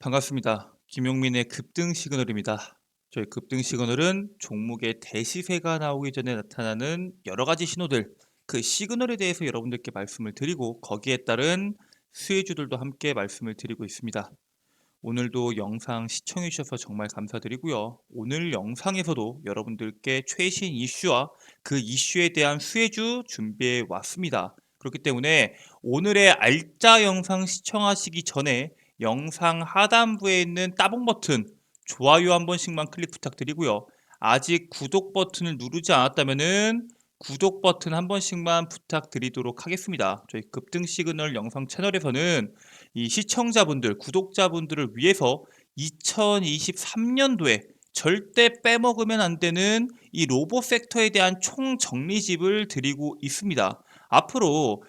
반갑습니다. 김용민의 급등 시그널입니다. 저희 급등 시그널은 종목의 대시세가 나오기 전에 나타나는 여러 가지 신호들, 그 시그널에 대해서 여러분들께 말씀을 드리고 거기에 따른 수혜주들도 함께 말씀을 드리고 있습니다. 오늘도 영상 시청해 주셔서 정말 감사드리고요. 오늘 영상에서도 여러분들께 최신 이슈와 그 이슈에 대한 수혜주 준비해 왔습니다. 그렇기 때문에 오늘의 알짜 영상 시청하시기 전에 영상 하단부에 있는 따봉 버튼 좋아요 한 번씩만 클릭 부탁드리고요. 아직 구독 버튼을 누르지 않았다면은 구독 버튼 한 번씩만 부탁드리도록 하겠습니다. 저희 급등 시그널 영상 채널에서는 이 시청자분들, 구독자분들을 위해서 2023년도에 절대 빼먹으면 안 되는 이 로봇 섹터에 대한 총 정리집을 드리고 있습니다. 앞으로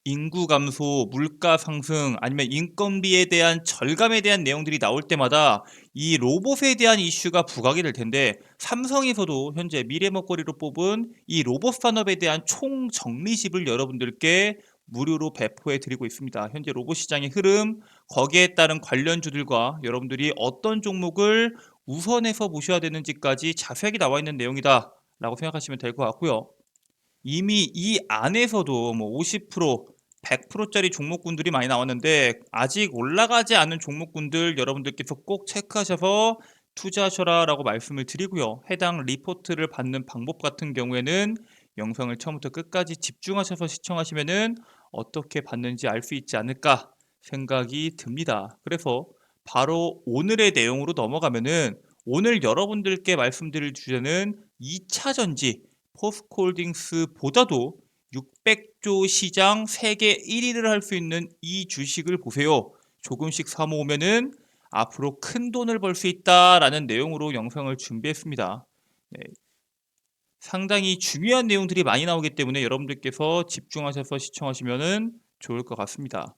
인구 감소, 물가 상승, 아니면 인건비에 대한 절감에 대한 내용들이 나올 때마다 이 로봇에 대한 이슈가 부각이 될 텐데, 삼성에서도 현재 미래 먹거리로 뽑은 이 로봇 산업에 대한 총 정리집을 여러분들께 무료로 배포해 드리고 있습니다. 현재 로봇 시장의 흐름, 거기에 따른 관련주들과 여러분들이 어떤 종목을 우선해서 보셔야 되는지까지 자세하게 나와 있는 내용이다 라고 생각하시면 될 것 같고요. 이미 이 안에서도 뭐 50%, 100%짜리 종목군들이 많이 나왔는데, 아직 올라가지 않은 종목군들 여러분들께서 꼭 체크하셔서 투자하셔라 라고 말씀을 드리고요. 해당 리포트를 받는 방법 같은 경우에는 영상을 처음부터 끝까지 집중하셔서 시청하시면은 어떻게 받는지 알 수 있지 않을까 생각이 듭니다. 그래서 바로 오늘의 내용으로 넘어가면은, 오늘 여러분들께 말씀드릴 주제는 2차 전지 포스코홀딩스보다도 600조 시장 세계 1위를 할 수 있는 이 주식을 보세요. 조금씩 사모으면은 앞으로 큰 돈을 벌 수 있다라는 내용으로 영상을 준비했습니다. 네, 상당히 중요한 내용들이 많이 나오기 때문에 여러분들께서 집중하셔서 시청하시면 좋을 것 같습니다.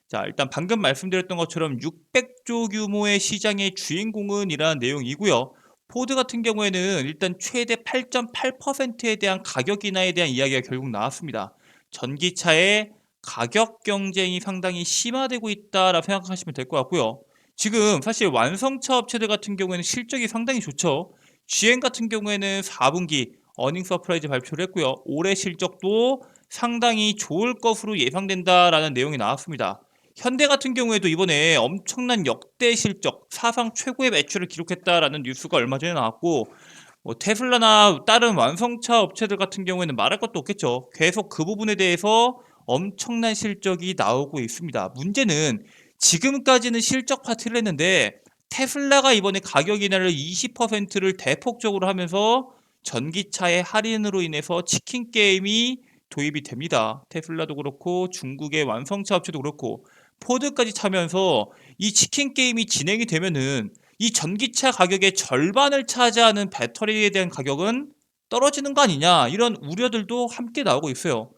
자, 일단 방금 말씀드렸던 것처럼 600조 규모의 시장의 주인공은 이라는 내용이고요. 포드 같은 경우에는 일단 최대 8.8%에 대한 가격 인하에 대한 이야기가 결국 나왔습니다. 전기차의 가격 경쟁이 상당히 심화되고 있다라고 생각하시면 될 것 같고요. 지금 사실 완성차 업체들 같은 경우에는 실적이 상당히 좋죠. GM 같은 경우에는 4분기 어닝 서프라이즈 발표를 했고요. 올해 실적도 상당히 좋을 것으로 예상된다라는 내용이 나왔습니다. 현대 같은 경우에도 이번에 엄청난 역대 실적, 사상 최고의 매출을 기록했다라는 뉴스가 얼마 전에 나왔고, 뭐 테슬라나 다른 완성차 업체들 같은 경우에는 말할 것도 없겠죠. 계속 그 부분에 대해서 엄청난 실적이 나오고 있습니다. 문제는 지금까지는 실적 파티를 했는데, 테슬라가 이번에 가격 인하를 20%를 대폭적으로 하면서 전기차의 할인으로 인해서 치킨 게임이 도입이 됩니다. 테슬라도 그렇고 중국의 완성차 업체도 그렇고 포드까지 차면서 이 치킨 게임이 진행이 되면은 이 전기차 가격의 절반을 차지하는 배터리에 대한 가격은 떨어지는 거 아니냐, 이런 우려들도 함께 나오고 있어요.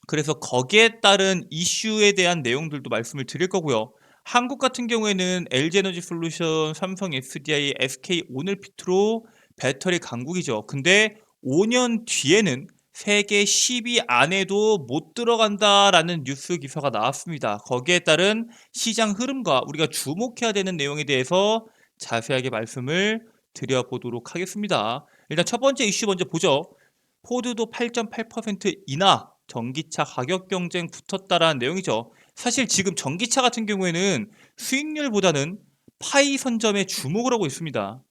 그래서 거기에 따른 이슈에 대한 내용들도 말씀을 드릴 거고요. 한국 같은 경우에는 LG에너지 솔루션, 삼성 SDI, SK 오늘피트로 배터리 강국이죠. 근데 5년 뒤에는 세계 10위 안에도 못 들어간다라는 뉴스 기사가 나왔습니다. 거기에 따른 시장 흐름과 우리가 주목해야 되는 내용에 대해서 자세하게 말씀을 드려보도록 하겠습니다. 일단 첫 번째 이슈 먼저 보죠. 포드도 8.8% 인하, 전기차 가격 경쟁 붙었다라는 내용이죠. 사실 지금 전기차 같은 경우에는 수익률보다는 파이 선점에 주목을 하고 있습니다.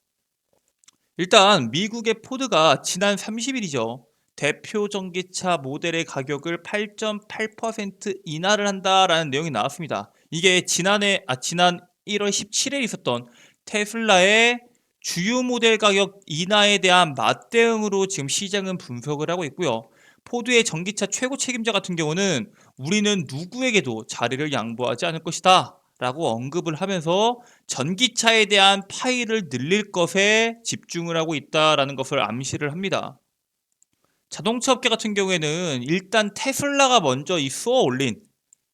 일단 미국의 포드가 지난 30일이죠. 대표 전기차 모델의 가격을 8.8% 인하를 한다라는 내용이 나왔습니다. 이게 지난 1월 17일에 있었던 테슬라의 주요 모델 가격 인하에 대한 맞대응으로 지금 시장은 분석을 하고 있고요. 포드의 전기차 최고 책임자 같은 경우는 우리는 누구에게도 자리를 양보하지 않을 것이다 라고 언급을 하면서 전기차에 대한 파이를 늘릴 것에 집중을 하고 있다라는 것을 암시를 합니다. 자동차 업계 같은 경우에는 일단 테슬라가 먼저 이 쏘아 올린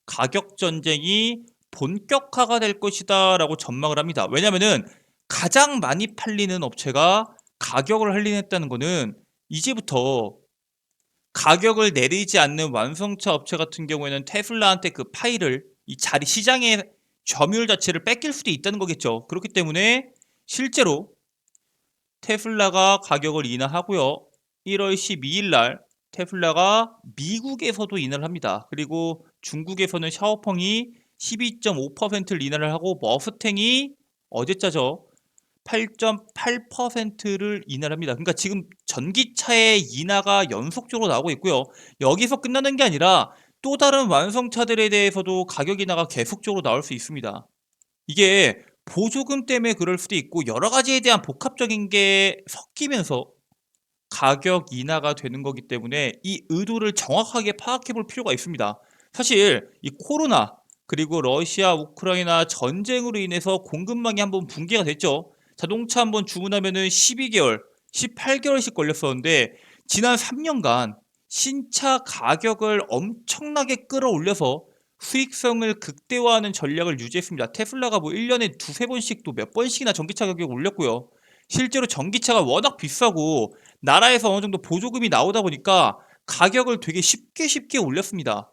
가격 전쟁이 본격화가 될 것이다 라고 전망을 합니다. 왜냐면은 가장 많이 팔리는 업체가 가격을 할인했다는 거는 이제부터 가격을 내리지 않는 완성차 업체 같은 경우에는 테슬라한테 그 파이를 이 자리 시장의 점유율 자체를 뺏길 수도 있다는 거겠죠. 그렇기 때문에 실제로 테슬라가 가격을 인하하고요. 1월 12일 날 테슬라가 미국에서도 인하를 합니다. 그리고 중국에서는 샤오펑이 12.5%를 인하를 하고 머스탱이 어제자죠. 8.8%를 인하를 합니다. 그러니까 지금 전기차의 인하가 연속적으로 나오고 있고요. 여기서 끝나는 게 아니라 또 다른 완성차들에 대해서도 가격 인하가 계속적으로 나올 수 있습니다. 이게 보조금 때문에 그럴 수도 있고 여러 가지에 대한 복합적인 게 섞이면서 가격 인하가 되는 거기 때문에 이 의도를 정확하게 파악해 볼 필요가 있습니다. 사실 이 코로나 그리고 러시아 우크라이나 전쟁으로 인해서 공급망이 한번 붕괴가 됐죠. 자동차 한번 주문하면은 12개월, 18개월씩 걸렸었는데 지난 3년간 신차 가격을 엄청나게 끌어올려서 수익성을 극대화하는 전략을 유지했습니다. 테슬라가 뭐 1년에 두세 번씩 또 몇 번씩이나 전기차 가격을 올렸고요. 실제로 전기차가 워낙 비싸고 나라에서 어느 정도 보조금이 나오다 보니까 가격을 되게 쉽게 올렸습니다.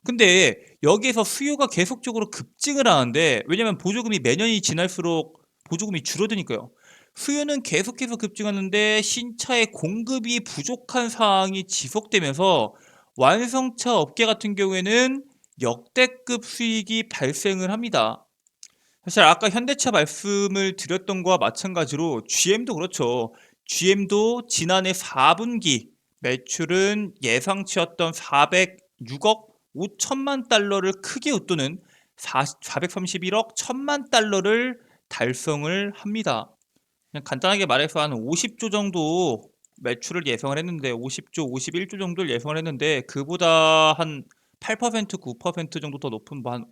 근데 여기에서 수요가 계속적으로 급증을 하는데 왜냐면 보조금이 매년이 지날수록 보조금이 줄어드니까요. 수요는 계속해서 급증하는데 신차의 공급이 부족한 상황이 지속되면서 완성차 업계 같은 경우에는 역대급 수익이 발생을 합니다. 사실 아까 현대차 말씀을 드렸던 거와 마찬가지로 GM도 그렇죠. GM도 지난해 4분기 매출은 예상치였던 406억 5천만 달러를 크게 웃도는 431억 1천만 달러를 달성을 합니다. 그냥 간단하게 말해서 한 50조 정도 매출을 예상을 했는데 50조, 51조 정도를 예상을 했는데 그보다 한 8%, 9% 정도 더 높은 한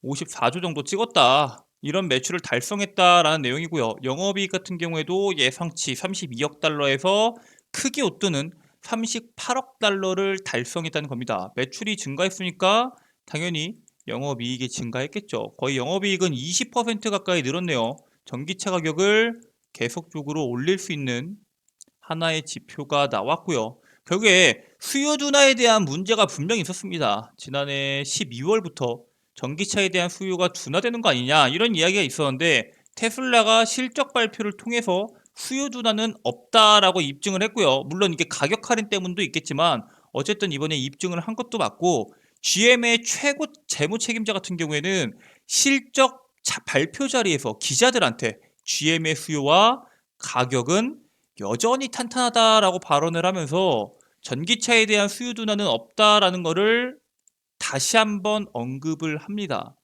54조 정도 찍었다. 이런 매출을 달성했다라는 내용이고요. 영업이익 같은 경우에도 예상치 32억 달러에서 크게 웃도는 38억 달러를 달성했다는 겁니다. 매출이 증가했으니까 당연히 영업이익이 증가했겠죠. 거의 영업이익은 20% 가까이 늘었네요. 전기차 가격을 계속적으로 올릴 수 있는 하나의 지표가 나왔고요. 결국에 수요 둔화에 대한 문제가 분명히 있었습니다. 지난해 12월부터 전기차에 대한 수요가 둔화되는 거 아니냐 이런 이야기가 있었는데 테슬라가 실적 발표를 통해서 수요 둔화는 없다라고 입증을 했고요. 물론 이게 가격 할인 때문도 있겠지만 어쨌든 이번에 입증을 한 것도 맞고 GM의 최고 재무 책임자 같은 경우에는 실적 발표 자리에서 기자들한테 GM의 수요와 가격은 여전히 탄탄하다라고 발언을 하면서 전기차에 대한 수요 둔화는 없다라는 거를 다시 한번 언급을 합니다.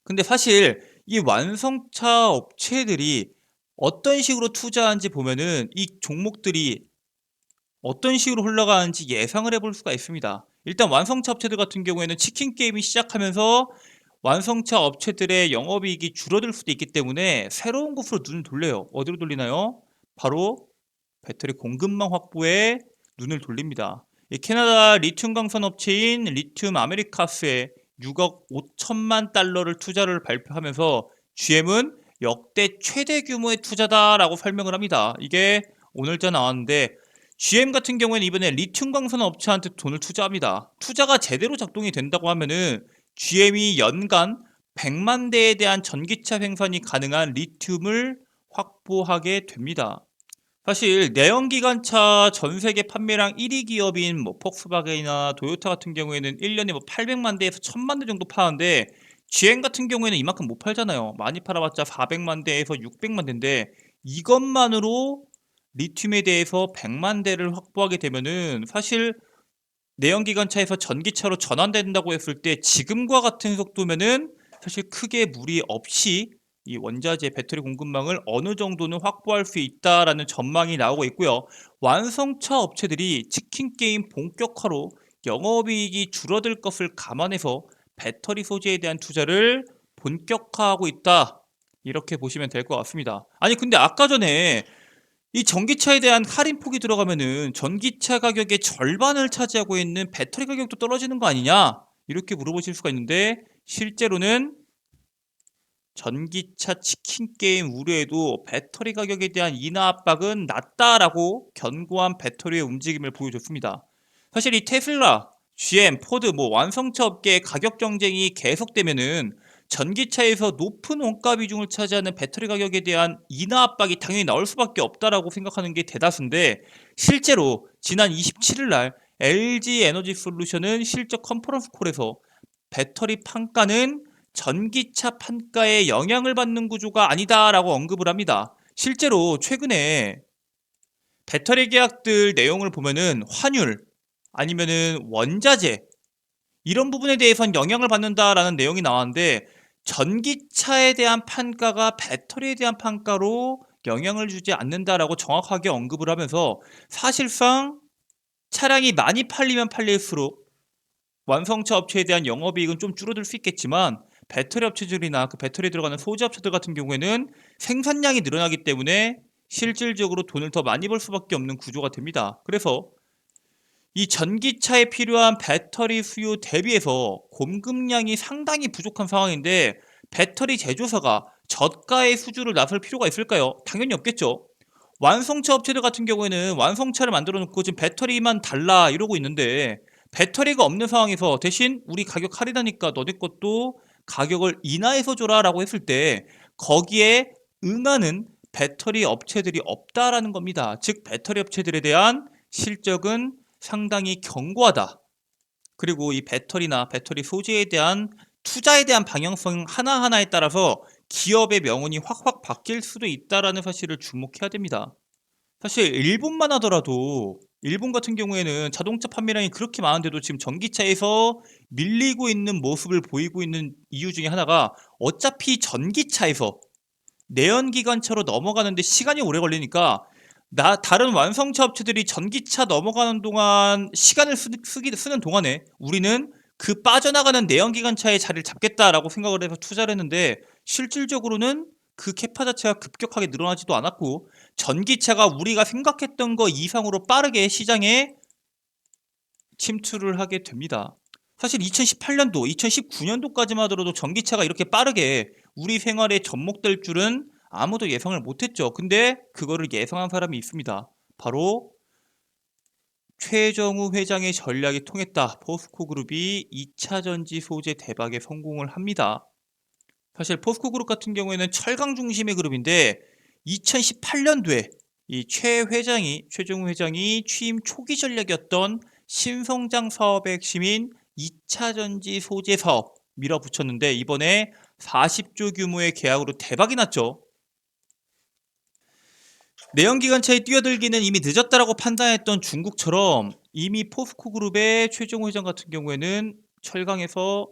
근데 사실 이 완성차 업체들이 어떤 식으로 투자한지 보면은 이 종목들이 어떤 식으로 흘러가는지 예상을 해볼 수가 있습니다. 일단 완성차 업체들 같은 경우에는 치킨 게임이 시작하면서 완성차 업체들의 영업이익이 줄어들 수도 있기 때문에 새로운 곳으로 눈을 돌려요. 어디로 돌리나요? 바로 배터리 공급망 확보에 눈을 돌립니다. 이 캐나다 리튬 광산 업체인 리튬 아메리카스에 6억 5천만 달러를 투자를 발표하면서 GM은 역대 최대 규모의 투자다라고 설명을 합니다. 이게 오늘자 나왔는데 GM 같은 경우에는 이번에 리튬 광산 업체한테 돈을 투자합니다. 투자가 제대로 작동이 된다고 하면은 GM이 연간 100만 대에 대한 전기차 생산이 가능한 리튬을 확보하게 됩니다. 사실 내연기관차 전 세계 판매량 1위 기업인 뭐 폭스바겐이나 도요타 같은 경우에는 1년에 뭐 800만 대에서 1000만 대 정도 파는데 GM 같은 경우에는 이만큼 못 팔잖아요. 많이 팔아봤자 400만 대에서 600만 대인데 이것만으로 리튬에 대해서 100만 대를 확보하게 되면은 사실 내연기관차에서 전기차로 전환된다고 했을 때 지금과 같은 속도면은 사실 크게 무리 없이 이 원자재 배터리 공급망을 어느 정도는 확보할 수 있다라는 전망이 나오고 있고요. 완성차 업체들이 치킨 게임 본격화로 영업이익이 줄어들 것을 감안해서 배터리 소재에 대한 투자를 본격화하고 있다. 이렇게 보시면 될 것 같습니다. 아니 근데 아까 전에 이 전기차에 대한 할인폭이 들어가면은 전기차 가격의 절반을 차지하고 있는 배터리 가격도 떨어지는 거 아니냐? 이렇게 물어보실 수가 있는데 실제로는 전기차 치킨 게임 우려에도 배터리 가격에 대한 인하 압박은 낮다라고 견고한 배터리의 움직임을 보여줬습니다. 사실 이 테슬라 GM, 포드, 완성차 업계의 가격 경쟁이 계속되면은 전기차에서 높은 원가 비중을 차지하는 배터리 가격에 대한 인하 압박이 당연히 나올 수밖에 없다라고 생각하는 게 대다수인데, 실제로 지난 27일 날 LG 에너지 솔루션은 실적 컨퍼런스 콜에서 배터리 판가는 전기차 판가에 영향을 받는 구조가 아니다라고 언급을 합니다. 실제로 최근에 배터리 계약들 내용을 보면은 환율 아니면은 원자재 이런 부분에 대해선 영향을 받는다라는 내용이 나왔는데, 전기차에 대한 판가가 배터리에 대한 판가로 영향을 주지 않는다라고 정확하게 언급을 하면서, 사실상 차량이 많이 팔리면 팔릴수록 완성차 업체에 대한 영업이익은 좀 줄어들 수 있겠지만, 배터리 업체들이나 그 배터리에 들어가는 소재 업체들 같은 경우에는 생산량이 늘어나기 때문에 실질적으로 돈을 더 많이 벌 수밖에 없는 구조가 됩니다. 그래서 이 전기차에 필요한 배터리 수요 대비해서 공급량이 상당히 부족한 상황인데, 배터리 제조사가 저가의 수주를 나설 필요가 있을까요? 당연히 없겠죠. 완성차 업체들 같은 경우에는 완성차를 만들어 놓고 지금 배터리만 달라 이러고 있는데, 배터리가 없는 상황에서 대신 우리 가격 할인하니까 너네 것도 가격을 인하해서 줘라 라고 했을 때, 거기에 응하는 배터리 업체들이 없다라는 겁니다. 즉 배터리 업체들에 대한 실적은 상당히 견고하다. 그리고 이 배터리나 배터리 소재에 대한 투자에 대한 방향성 하나하나에 따라서 기업의 명운이 확확 바뀔 수도 있다라는 사실을 주목해야 됩니다. 사실 일본만 하더라도, 일본 같은 경우에는 자동차 판매량이 그렇게 많은데도 지금 전기차에서 밀리고 있는 모습을 보이고 있는 이유 중에 하나가, 어차피 전기차에서 내연기관차로 넘어가는데 시간이 오래 걸리니까 다른 완성차 업체들이 전기차 넘어가는 동안 시간을 쓰는 동안에 우리는 그 빠져나가는 내연기관차의 자리를 잡겠다라고 생각을 해서 투자를 했는데, 실질적으로는 그 캐파 자체가 급격하게 늘어나지도 않았고, 전기차가 우리가 생각했던 거 이상으로 빠르게 시장에 침투를 하게 됩니다. 사실 2018년도, 2019년도까지만 하더라도 전기차가 이렇게 빠르게 우리 생활에 접목될 줄은 아무도 예상을 못했죠. 근데 그거를 예상한 사람이 있습니다. 바로 최정우 회장의 전략이 통했다. 포스코 그룹이 2차 전지 소재 대박에 성공을 합니다. 사실 포스코 그룹 같은 경우에는 철강 중심의 그룹인데, 2018년도에 이 최정우 회장이 취임 초기 전략이었던 신성장 사업의 핵심인 2차 전지 소재 사업 밀어붙였는데, 이번에 40조 규모의 계약으로 대박이 났죠. 내연기관차에 뛰어들기는 이미 늦었다라고 판단했던 중국처럼, 이미 포스코 그룹의 최정우 회장 같은 경우에는 철강에서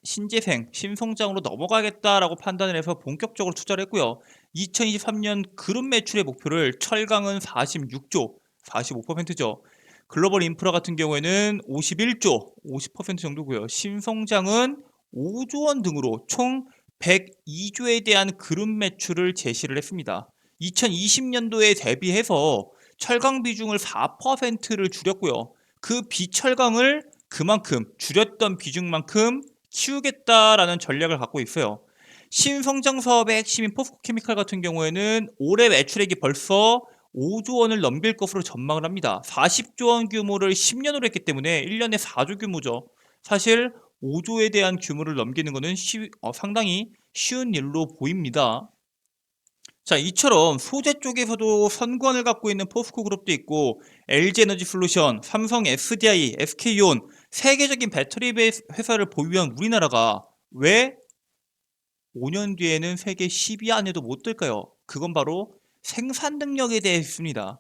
신재생, 신성장으로 넘어가겠다라고 판단을 해서 본격적으로 투자를 했고요. 2023년 그룹 매출의 목표를, 철강은 46조, 45%죠. 글로벌 인프라 같은 경우에는 51조, 50% 정도고요. 신성장은 5조 원 등으로 총 102조에 대한 그룹 매출을 제시를 했습니다. 2020년도에 대비해서 철강 비중을 4%를 줄였고요. 그 비철강을 그만큼 줄였던 비중만큼 키우겠다라는 전략을 갖고 있어요. 신성장 사업의 핵심인 포스코케미칼 같은 경우에는 올해 매출액이 벌써 5조 원을 넘길 것으로 전망을 합니다. 40조 원 규모를 10년으로 했기 때문에 1년에 4조 규모죠. 사실 5조에 대한 규모를 넘기는 것은 상당히 쉬운 일로 보입니다. 자, 이처럼 소재 쪽에서도 선구안을 갖고 있는 포스코 그룹도 있고, LG 에너지 솔루션, 삼성 SDI, SK온, 세계적인 배터리 회사를 보유한 우리나라가 왜 5년 뒤에는 세계 10위 안에도 못 들까요? 그건 바로 생산 능력에 대해 있습니다.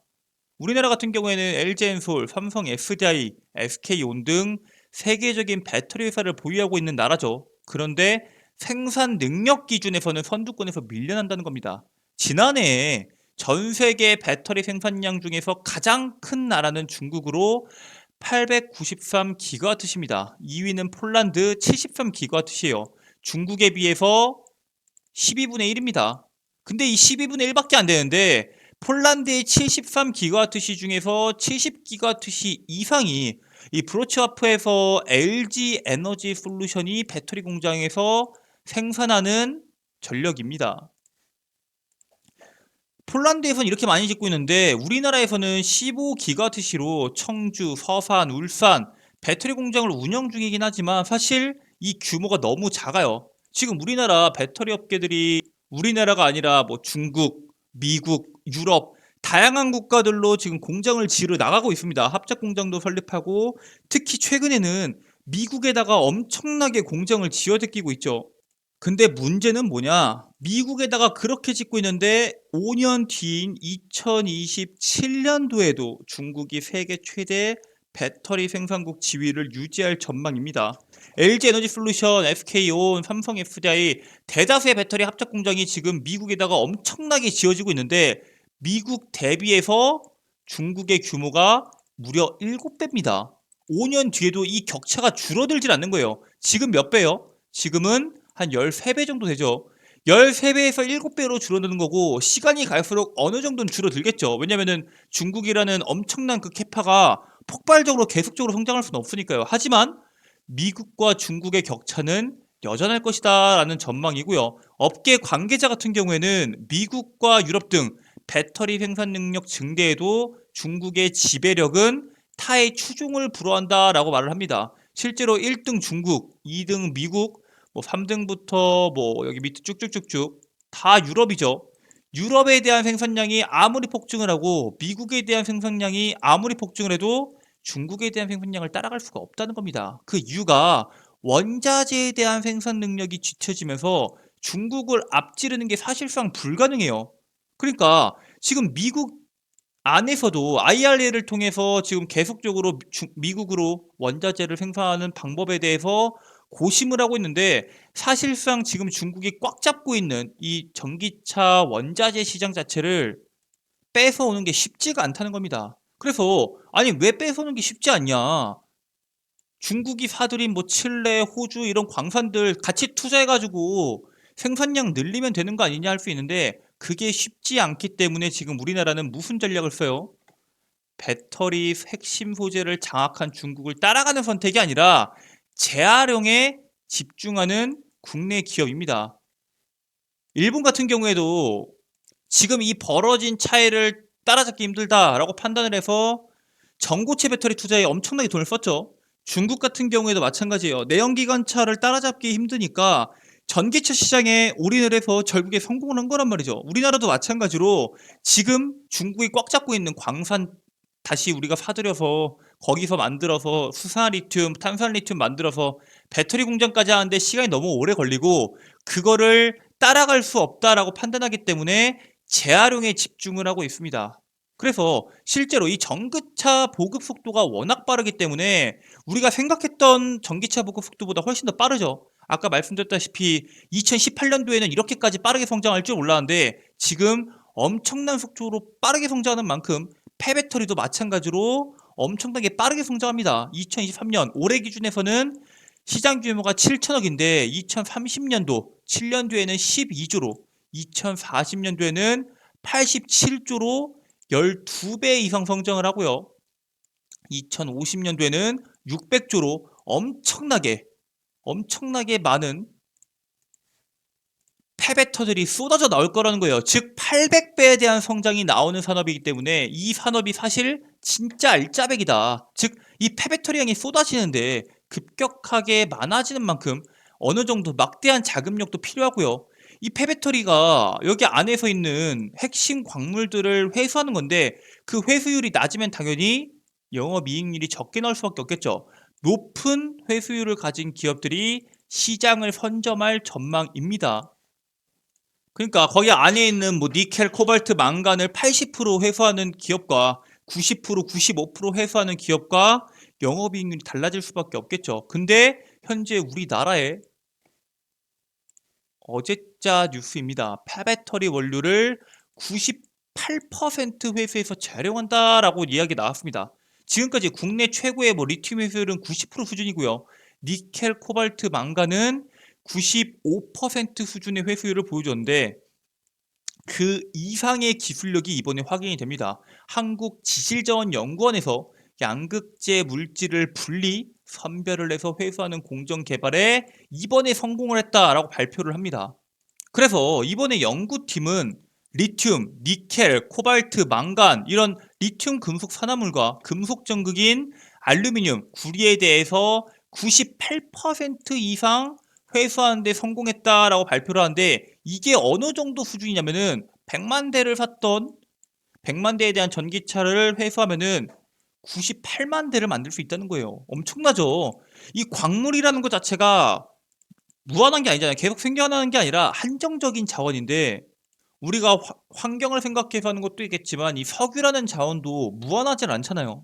우리나라 같은 경우에는 LG엔솔, 삼성 SDI, SK온 등 세계적인 배터리 회사를 보유하고 있는 나라죠. 그런데 생산 능력 기준에서는 선두권에서 밀려난다는 겁니다. 지난해에 전 세계 배터리 생산량 중에서 가장 큰 나라는 중국으로 893기가와트입니다. 2위는 폴란드 73기가와트예요. 중국에 비해서 12분의 1입니다. 근데 이 12분의 1밖에 안 되는데, 폴란드의 73기가와트 중에서 70기가와트 이상이 이 브로츠와프에서 LG 에너지 솔루션이 배터리 공장에서 생산하는 전력입니다. 폴란드에서는 이렇게 많이 짓고 있는데, 우리나라에서는 15기가와트시로 청주, 서산, 울산, 배터리 공장을 운영 중이긴 하지만 사실 이 규모가 너무 작아요. 지금 우리나라 배터리 업계들이 우리나라가 아니라 뭐 중국, 미국, 유럽 다양한 국가들로 지금 공장을 지으러 나가고 있습니다. 합작 공장도 설립하고 특히 최근에는 미국에다가 엄청나게 공장을 지어제끼고 있죠. 근데 문제는 뭐냐? 미국에다가 그렇게 짓고 있는데 5년 뒤인 2027년도에도 중국이 세계 최대 배터리 생산국 지위를 유지할 전망입니다. LG 에너지 솔루션, SK온, 삼성 SDI 대다수의 배터리 합작 공장이 지금 미국에다가 엄청나게 지어지고 있는데 미국 대비해서 중국의 규모가 무려 7배입니다. 5년 뒤에도 이 격차가 줄어들질 않는 거예요. 지금 몇 배요? 지금은 한 13배 정도 되죠. 13배에서 7배로 줄어드는 거고 시간이 갈수록 어느 정도는 줄어들겠죠. 왜냐면은 중국이라는 엄청난 그 캐파가 폭발적으로 계속적으로 성장할 수는 없으니까요. 하지만 미국과 중국의 격차는 여전할 것이다 라는 전망이고요. 업계 관계자 같은 경우에는 미국과 유럽 등 배터리 생산 능력 증대에도 중국의 지배력은 타의 추종을 불허한다 라고 말을 합니다. 실제로 1등 중국, 2등 미국, 뭐 3등부터 뭐 여기 밑에 쭉쭉쭉쭉 다 유럽이죠. 유럽에 대한 생산량이 아무리 폭증을 하고 미국에 대한 생산량이 아무리 폭증을 해도 중국에 대한 생산량을 따라갈 수가 없다는 겁니다. 그 이유가 원자재에 대한 생산 능력이 뒤처지면서 중국을 앞지르는 게 사실상 불가능해요. 그러니까 지금 미국 안에서도 IRA를 통해서 지금 계속적으로 미국으로 원자재를 생산하는 방법에 대해서 고심을 하고 있는데 사실상 지금 중국이 꽉 잡고 있는 이 전기차 원자재 시장 자체를 뺏어오는 게 쉽지가 않다는 겁니다. 그래서 아니 왜 뺏어오는 게 쉽지 않냐? 중국이 사들인 뭐 칠레, 호주 이런 광산들 같이 투자해가지고 생산량 늘리면 되는 거 아니냐 할 수 있는데 그게 쉽지 않기 때문에 지금 우리나라는 무슨 전략을 써요? 배터리 핵심 소재를 장악한 중국을 따라가는 선택이 아니라 재활용에 집중하는 국내 기업입니다. 일본 같은 경우에도 지금 이 벌어진 차이를 따라잡기 힘들다라고 판단을 해서 전고체 배터리 투자에 엄청나게 돈을 썼죠. 중국 같은 경우에도 마찬가지예요. 내연기관차를 따라잡기 힘드니까 전기차 시장에 올인을 해서 결국에 성공을 한 거란 말이죠. 우리나라도 마찬가지로 지금 중국이 꽉 잡고 있는 광산 다시 우리가 사들여서 거기서 만들어서 수산 리튬, 탄산 리튬 만들어서 배터리 공장까지 하는데 시간이 너무 오래 걸리고 그거를 따라갈 수 없다라고 판단하기 때문에 재활용에 집중을 하고 있습니다. 그래서 실제로 이 전기차 보급 속도가 워낙 빠르기 때문에 우리가 생각했던 전기차 보급 속도보다 훨씬 더 빠르죠. 아까 말씀드렸다시피 2018년도에는 이렇게까지 빠르게 성장할 줄 몰랐는데 지금 엄청난 속도로 빠르게 성장하는 만큼 폐배터리도 마찬가지로 엄청나게 빠르게 성장합니다. 2023년 올해 기준에서는 시장 규모가 7천억인데 2030년도 7년 뒤에는 12조로 2040년도에는 87조로 12배 이상 성장을 하고요. 2050년도에는 600조로 엄청나게 많은 폐배터들이 쏟아져 나올 거라는 거예요. 즉 800배에 대한 성장이 나오는 산업이기 때문에 이 산업이 사실 진짜 알짜배기다. 즉 이 폐배터리 양이 쏟아지는데 급격하게 많아지는 만큼 어느 정도 막대한 자금력도 필요하고요. 이 폐배터리가 여기 안에서 있는 핵심 광물들을 회수하는 건데 그 회수율이 낮으면 당연히 영업이익률이 적게 나올 수밖에 없겠죠. 높은 회수율을 가진 기업들이 시장을 선점할 전망입니다. 그러니까 거기 안에 있는 뭐 니켈, 코발트, 망간을 80% 회수하는 기업과 90%, 95% 회수하는 기업과 영업이익률이 달라질 수밖에 없겠죠. 근데 현재 우리나라에 어제자 뉴스입니다. 폐배터리 원료를 98% 회수해서 재활용한다라고 이야기 나왔습니다. 지금까지 국내 최고의 뭐 리튬 회수율은 90% 수준이고요. 니켈, 코발트, 망간은 95% 수준의 회수율을 보여줬는데 그 이상의 기술력이 이번에 확인이 됩니다. 한국지질자원연구원에서 양극재 물질을 분리, 선별을 해서 회수하는 공정 개발에 이번에 성공을 했다라고 발표를 합니다. 그래서 이번에 연구팀은 리튬, 니켈, 코발트, 망간 이런 리튬 금속 산화물과 금속 전극인 알루미늄, 구리에 대해서 98% 이상 회수하는 데 성공했다라고 발표를 하는데 이게 어느 정도 수준이냐면은 100만 대를 샀던 100만 대에 대한 전기차를 회수하면은 98만 대를 만들 수 있다는 거예요. 엄청나죠? 이 광물이라는 것 자체가 무한한 게 아니잖아요. 계속 생겨나는 게 아니라 한정적인 자원인데 우리가 환경을 생각해서 하는 것도 있겠지만 이 석유라는 자원도 무한하진 않잖아요.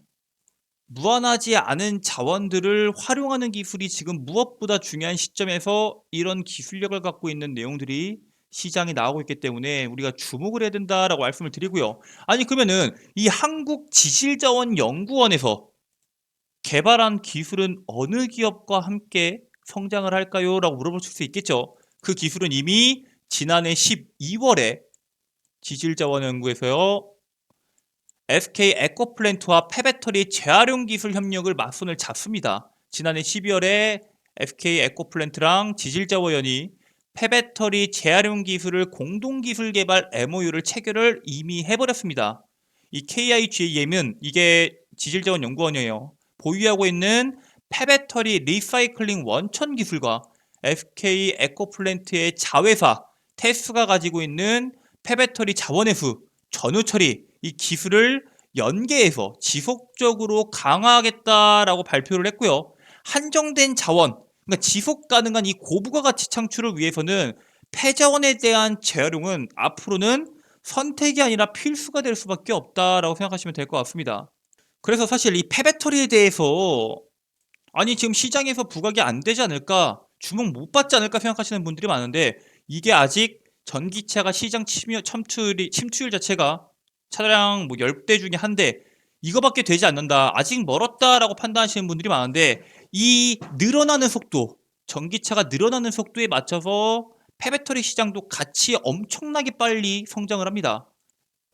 무한하지 않은 자원들을 활용하는 기술이 지금 무엇보다 중요한 시점에서 이런 기술력을 갖고 있는 내용들이 시장에 나오고 있기 때문에 우리가 주목을 해야 된다라고 말씀을 드리고요. 아니 그러면은 이 한국지질자원연구원에서 개발한 기술은 어느 기업과 함께 성장을 할까요? 라고 물어보실 수 있겠죠. 그 기술은 이미 지난해 12월에 지질자원연구에서요. SK 에코플랜트와 폐배터리 재활용 기술 협력을 맞손을 잡습니다. 지난해 12월에 SK 에코플랜트랑 지질자원연이 폐배터리 재활용 기술을 공동기술 개발 MOU를 체결을 이미 해버렸습니다. 이 KIGAM은 이게 지질자원연구원이에요. 보유하고 있는 폐배터리 리사이클링 원천 기술과 SK 에코플랜트의 자회사 테스가 가지고 있는 폐배터리 자원회수, 전후처리 이 기술을 연계해서 지속적으로 강화하겠다라고 발표를 했고요. 한정된 자원, 그러니까 지속 가능한 이 고부가 가치 창출을 위해서는 폐자원에 대한 재활용은 앞으로는 선택이 아니라 필수가 될 수밖에 없다라고 생각하시면 될 것 같습니다. 그래서 사실 이 폐배터리에 대해서 아니 지금 시장에서 부각이 안 되지 않을까, 주목 못 받지 않을까 생각하시는 분들이 많은데 이게 아직 전기차가 시장 침투율 자체가 차량 뭐 10대 중에 한 대 이거밖에 되지 않는다, 아직 멀었다라고 판단하시는 분들이 많은데 이 늘어나는 속도, 전기차가 늘어나는 속도에 맞춰서 폐배터리 시장도 같이 엄청나게 빨리 성장을 합니다.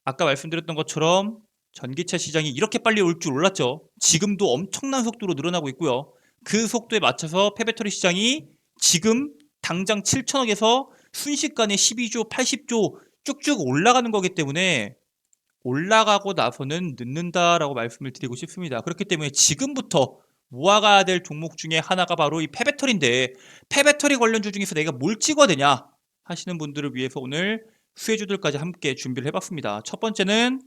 아까 말씀드렸던 것처럼 전기차 시장이 이렇게 빨리 올 줄 몰랐죠. 지금도 엄청난 속도로 늘어나고 있고요. 그 속도에 맞춰서 폐배터리 시장이 지금 당장 7천억에서 순식간에 12조, 80조 쭉쭉 올라가는 거기 때문에 올라가고 나서는 늦는다라고 말씀을 드리고 싶습니다. 그렇기 때문에 지금부터 모아가야 될 종목 중에 하나가 바로 이 폐배터리인데 폐배터리 관련주 중에서 내가 뭘 찍어야 되냐 하시는 분들을 위해서 오늘 수혜주들까지 함께 준비를 해봤습니다. 첫 번째는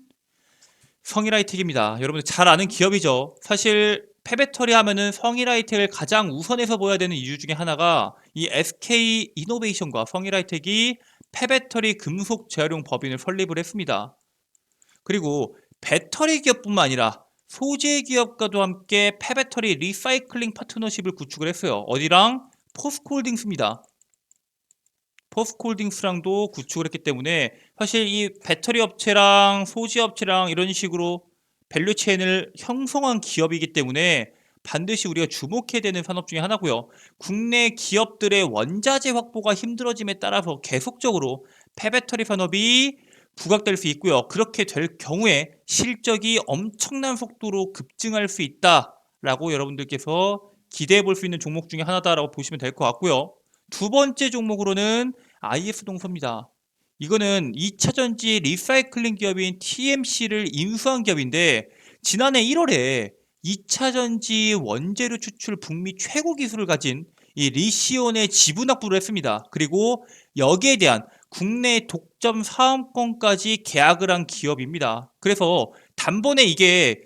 성일하이텍입니다. 여러분들 잘 아는 기업이죠. 사실 폐배터리 하면은 성일하이텍을 가장 우선해서 보야 되는 이유 중에 하나가 이 SK 이노베이션과 성일하이텍이 폐배터리 금속 재활용 법인을 설립을 했습니다. 그리고 배터리 기업뿐만 아니라 소재 기업과도 함께 폐배터리 리사이클링 파트너십을 구축을 했어요. 어디랑? 포스코홀딩스입니다. 포스코홀딩스랑도 구축을 했기 때문에 사실 이 배터리 업체랑 소재 업체랑 이런 식으로 밸류체인을 형성한 기업이기 때문에 반드시 우리가 주목해야 되는 산업 중에 하나고요. 국내 기업들의 원자재 확보가 힘들어짐에 따라서 계속적으로 폐배터리 산업이 부각될 수 있고요. 그렇게 될 경우에 실적이 엄청난 속도로 급증할 수 있다라고 여러분들께서 기대해 볼 수 있는 종목 중에 하나다라고 보시면 될 것 같고요. 두 번째 종목으로는 IS동서입니다. 이거는 2차전지 리사이클링 기업인 TMC를 인수한 기업인데 지난해 1월에 2차전지 원재료 추출 북미 최고 기술을 가진 이 리시온에 지분 확보를 했습니다. 그리고 여기에 대한 국내 독점 사업권까지 계약을 한 기업입니다. 그래서 단번에 이게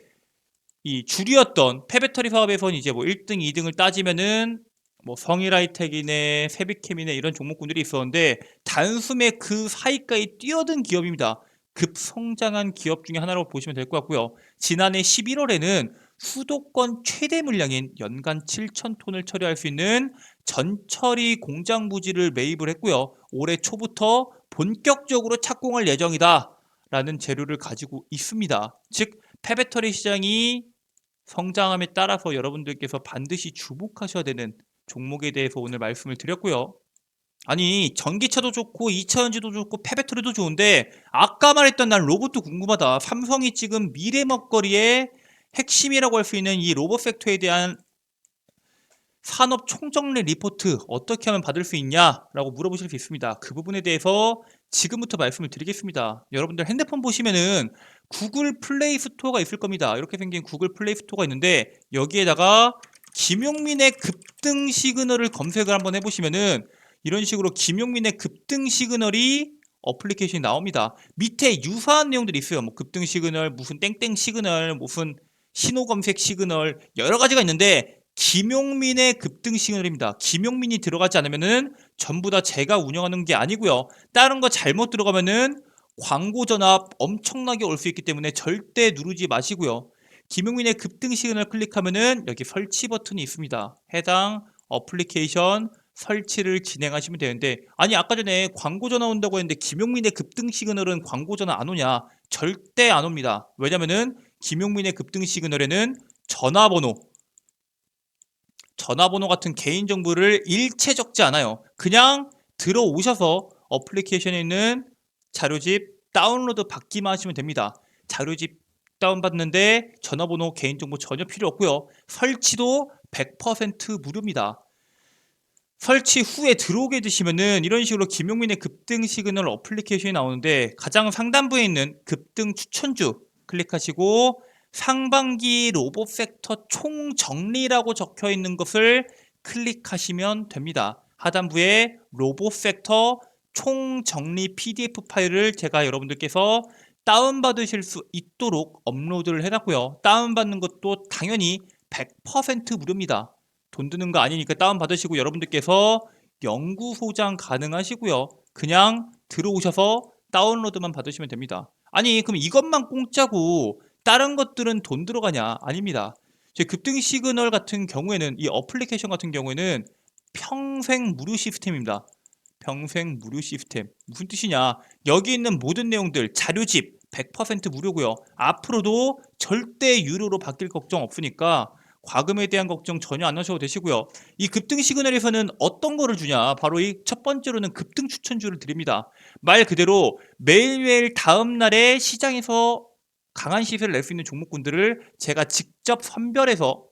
이 주류였던 폐배터리 사업에서는 이제 뭐 1등, 2등을 따지면은 뭐 성일하이텍이네, 세비캠이네 이런 종목군들이 있었는데 단숨에 그 사이까지 뛰어든 기업입니다. 급성장한 기업 중에 하나로 보시면 될 것 같고요. 지난해 11월에는 수도권 최대 물량인 연간 7,000톤을 처리할 수 있는 전처리 공장 부지를 매입을 했고요. 올해 초부터 본격적으로 착공할 예정이다 라는 재료를 가지고 있습니다. 즉 폐배터리 시장이 성장함에 따라서 여러분들께서 반드시 주목하셔야 되는 종목에 대해서 오늘 말씀을 드렸고요. 아니 전기차도 좋고 2차전지도 좋고 폐배터리도 좋은데 아까 말했던 난 로봇도 궁금하다. 삼성이 지금 미래 먹거리의 핵심이라고 할 수 있는 이 로봇 섹터에 대한 산업 총정리 리포트 어떻게 하면 받을 수 있냐라고 물어보실 수 있습니다. 그 부분에 대해서 지금부터 말씀을 드리겠습니다. 여러분들 핸드폰 보시면은 구글 플레이 스토어가 있을 겁니다. 이렇게 생긴 구글 플레이 스토어가 있는데 여기에다가 김용민의 급등 시그널을 검색을 한번 해보시면은 이런 식으로 김용민의 급등 시그널이 어플리케이션이 나옵니다. 밑에 유사한 내용들이 있어요. 뭐 급등 시그널, 무슨 땡땡 시그널, 무슨 신호 검색 시그널 여러 가지가 있는데 김용민의 급등 시그널입니다. 김용민이 들어가지 않으면은 전부 다 제가 운영하는 게 아니고요. 다른 거 잘못 들어가면은 광고 전압 엄청나게 올 수 있기 때문에 절대 누르지 마시고요. 김용민의 급등 시그널 클릭하면은 여기 설치 버튼이 있습니다. 해당 어플리케이션 설치를 진행하시면 되는데 아니 아까 전에 광고 전화 온다고 했는데 김용민의 급등 시그널은 광고 전화 안 오냐? 절대 안 옵니다. 왜냐면은 김용민의 급등 시그널에는 전화번호 같은 개인정보를 일체 적지 않아요. 그냥 들어오셔서 어플리케이션에 있는 자료집 다운로드 받기만 하시면 됩니다. 자료집 다운받는데 전화번호 개인정보 전혀 필요 없고요. 설치도 100% 무료입니다. 설치 후에 들어오게 되시면은 이런 식으로 김용민의 급등 시그널 어플리케이션이 나오는데 가장 상단부에 있는 급등 추천주 클릭하시고 상반기 로봇 섹터 총정리라고 적혀 있는 것을 클릭하시면 됩니다. 하단부에 로봇 섹터 총정리 PDF 파일을 제가 여러분들께서 다운받으실 수 있도록 업로드를 해놨고요. 다운받는 것도 당연히 100% 무료입니다. 돈 드는 거 아니니까 다운받으시고 여러분들께서 연구 소장 가능하시고요. 그냥 들어오셔서 다운로드만 받으시면 됩니다. 아니 그럼 이것만 공짜고 다른 것들은 돈 들어가냐? 아닙니다. 급등 시그널 같은 경우에는 이 어플리케이션 같은 경우에는 평생 무료 시스템입니다. 평생 무료 시스템. 무슨 뜻이냐? 여기 있는 모든 내용들 자료집 100% 무료고요. 앞으로도 절대 유료로 바뀔 걱정 없으니까 과금에 대한 걱정 전혀 안 하셔도 되시고요. 이 급등 시그널에서는 어떤 거를 주냐? 바로 이 첫 번째로는 급등 추천주를 드립니다. 말 그대로 매일매일 다음 날에 시장에서 강한 시세를 낼 수 있는 종목군들을 제가 직접 선별해서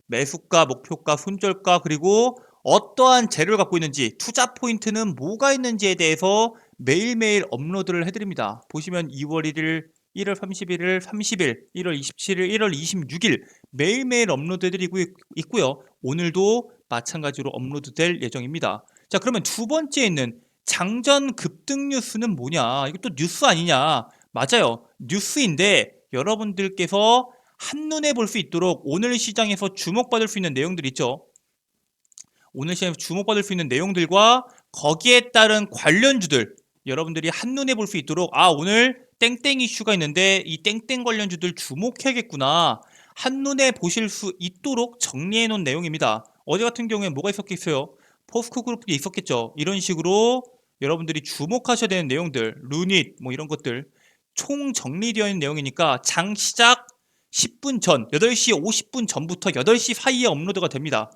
매수가, 목표가, 손절가 그리고 어떠한 재료를 갖고 있는지 투자 포인트는 뭐가 있는지에 대해서 매일매일 업로드를 해드립니다. 보시면 2월 1일, 1월 31일, 30일, 1월 27일, 1월 26일 매일매일 업로드 해드리고 있고요. 오늘도 마찬가지로 업로드 될 예정입니다. 자, 그러면 두 번째 있는 장전 급등 뉴스는 뭐냐? 이것도 뉴스 아니냐? 맞아요. 뉴스인데 여러분들께서 한눈에 볼 수 있도록 오늘 시장에서 주목받을 수 있는 내용들 있죠. 오늘 시장에서 주목받을 수 있는 내용들과 거기에 따른 관련주들 여러분들이 한눈에 볼 수 있도록 오늘 땡땡 이슈가 있는데 이 땡땡 관련주들 주목해야겠구나 한눈에 보실 수 있도록 정리해 놓은 내용입니다. 어제 같은 경우에 뭐가 있었겠어요? 포스코 그룹이 있었겠죠. 이런 식으로 여러분들이 주목하셔야 되는 내용들 루닛 뭐 이런 것들 총 정리되어 있는 내용이니까 장 시작 10분 전 8시 50분 전부터 8시 사이에 업로드가 됩니다.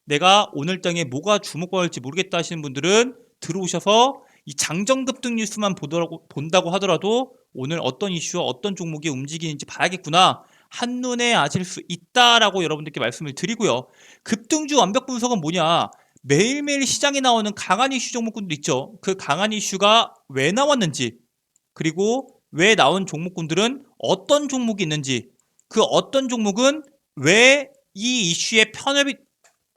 내가 오늘 땅에 뭐가 주목받을지 모르겠다 하시는 분들은 들어오셔서 이 장전급등 뉴스만 본다고 하더라도 오늘 어떤 이슈와 어떤 종목이 움직이는지 봐야겠구나 한눈에 아실 수 있다라고 여러분들께 말씀을 드리고요. 급등주 완벽 분석은 뭐냐? 매일매일 시장에 나오는 강한 이슈 종목군들 있죠. 그 강한 이슈가 왜 나왔는지 그리고 왜 나온 종목군들은 어떤 종목이 있는지 그 어떤 종목은 왜 이 이슈에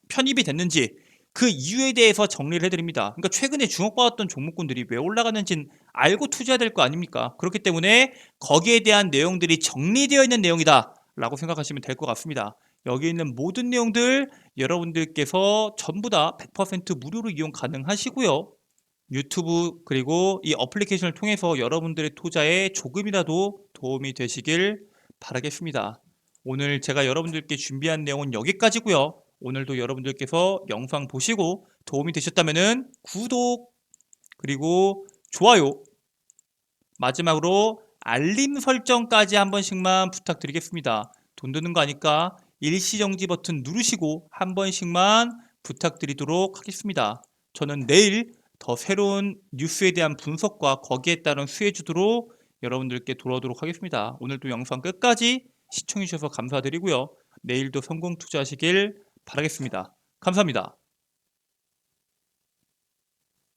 편입이 됐는지 그 이유에 대해서 정리를 해드립니다. 그러니까 최근에 주목받았던 종목군들이 왜 올라가는지는 알고 투자해야 될 거 아닙니까? 그렇기 때문에 거기에 대한 내용들이 정리되어 있는 내용이다 라고 생각하시면 될 것 같습니다. 여기 있는 모든 내용들 여러분들께서 전부 다 100% 무료로 이용 가능하시고요. 유튜브 그리고 이 어플리케이션을 통해서 여러분들의 투자에 조금이라도 도움이 되시길 바라겠습니다. 오늘 제가 여러분들께 준비한 내용은 여기까지고요. 오늘도 여러분들께서 영상 보시고 도움이 되셨다면 구독 그리고 좋아요 마지막으로 알림 설정까지 한 번씩만 부탁드리겠습니다. 돈 드는 거 아니까 일시정지 버튼 누르시고 한 번씩만 부탁드리도록 하겠습니다. 저는 내일 더 새로운 뉴스에 대한 분석과 거기에 따른 수혜주도로 여러분들께 돌아오도록 하겠습니다. 오늘도 영상 끝까지 시청해주셔서 감사드리고요. 내일도 성공 투자하시길 바라겠습니다. 감사합니다.